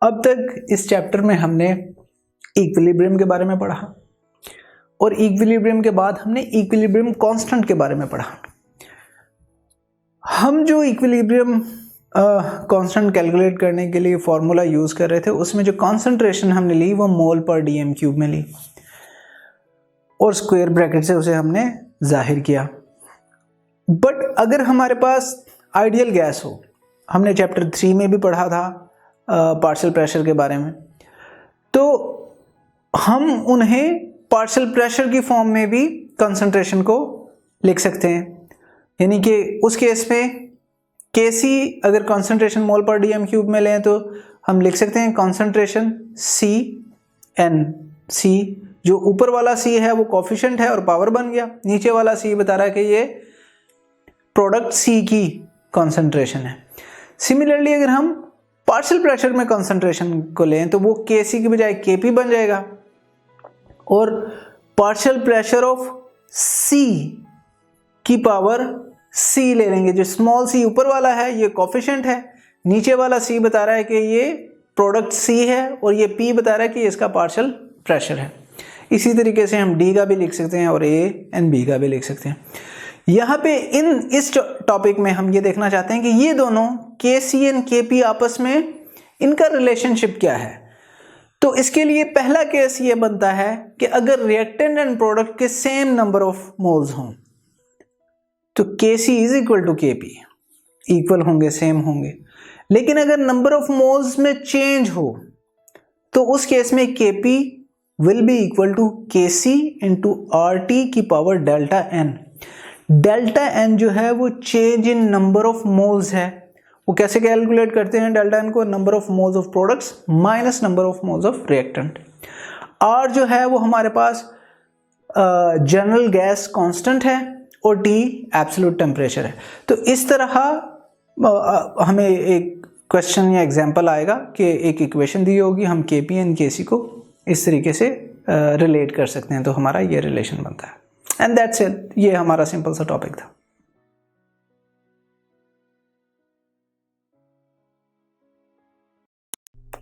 अब तक इस चैप्टर में हमने इक्विलिब्रियम के बारे में पढ़ा और इक्विलिब्रियम के बाद हमने इक्विलिब्रियम कांस्टेंट के बारे में पढ़ा। हम जो इक्विलिब्रियम कांस्टेंट कैलकुलेट करने के लिए फॉर्मूला यूज़ कर रहे थे उसमें जो कॉन्सेंट्रेशन हमने ली वो मोल पर डीएम क्यूब में ली और स्क्वायर ब्रैकेट से उसे हमने जाहिर किया। बट अगर हमारे पास आइडियल गैस हो, हमने चैप्टर 3 में भी पढ़ा था पार्शियल प्रेशर के बारे में, तो हम उन्हें पार्शियल प्रेशर की फॉर्म में भी कंसंट्रेशन को लिख सकते हैं। यानी कि उस केस में Kc अगर कंसंट्रेशन मोल पर डीएम क्यूब में लें तो हम लिख सकते हैं कंसंट्रेशन Cn। C जो ऊपर वाला C है वो कोफिशिएंट है और पावर बन गया, नीचे वाला C बता रहा है कि ये प्रोडक्ट C की कंसंट्रेशन है। सिमिलरली अगर हम पार्शियल प्रेशर में कंसंट्रेशन को लें तो वो Kc की बजाय Kp बन जाएगा और पार्शियल प्रेशर ऑफ C की पावर C ले लेंगे। जो स्मॉल c ऊपर वाला है ये कोफिशिएंट है, नीचे वाला C बता रहा है कि ये प्रोडक्ट C है और ये P बता रहा है कि इसका पार्शियल प्रेशर है। इसी तरीके से हम D का भी लिख सकते हैं और A एंड B का भी लिख सकते हैं। यहाँ पे इस टॉपिक में हम ये देखना चाहते हैं कि ये दोनों Kc एंड Kp आपस में इनका रिलेशनशिप क्या है। तो इसके लिए पहला केस ये बनता है कि अगर रिएक्टेंट एंड प्रोडक्ट के सेम नंबर ऑफ मोल्स हों तो Kc is equal to Kp, equal होंगे, सेम होंगे। लेकिन अगर नंबर ऑफ मोल्स में चेंज हो तो उस केस में Kp will be equal to Kc into RT की power delta n। Delta n जो है वो change in number of moles है। वो कैसे कैलकुलेट करते हैं डेल्टा n को? Number of moles of products minus number of moles of reactant. R जो है वो हमारे पास जनरल गैस कांस्टेंट है और T एब्सोल्यूट टेम्परेचर है। तो इस तरह हमें एक क्वेश्चन या एग्जांपल आएगा कि एक इक्वेशन दी होगी, हम Kp एंड Kc को इस तरीके से रिलेट कर सकते हैं, तो हमारा ये रिलेशन बनता है। एंड दैट्स इट, ये हमारा सिंपल सा टॉपिक था।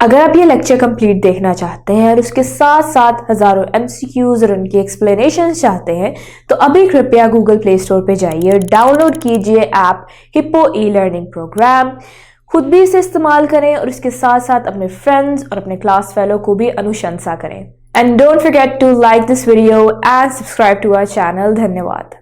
अगर आप ये लेक्चर कंप्लीट देखना चाहते हैं और उसके साथ साथ हजारों MCQs और उनकी एक्सप्लेनेशन चाहते हैं तो अभी कृपया गूगल प्ले स्टोर पे जाइए और डाउनलोड कीजिए ऐप हिप्पो ई-लर्निंग प्रोग्राम। खुद भी इसे इस्तेमाल करें और इसके साथ साथ अपने फ्रेंड्स और अपने क्लास फेलो को भी अनुशंसा करें। And don't forget to like this video and subscribe to our channel. धन्यवाद।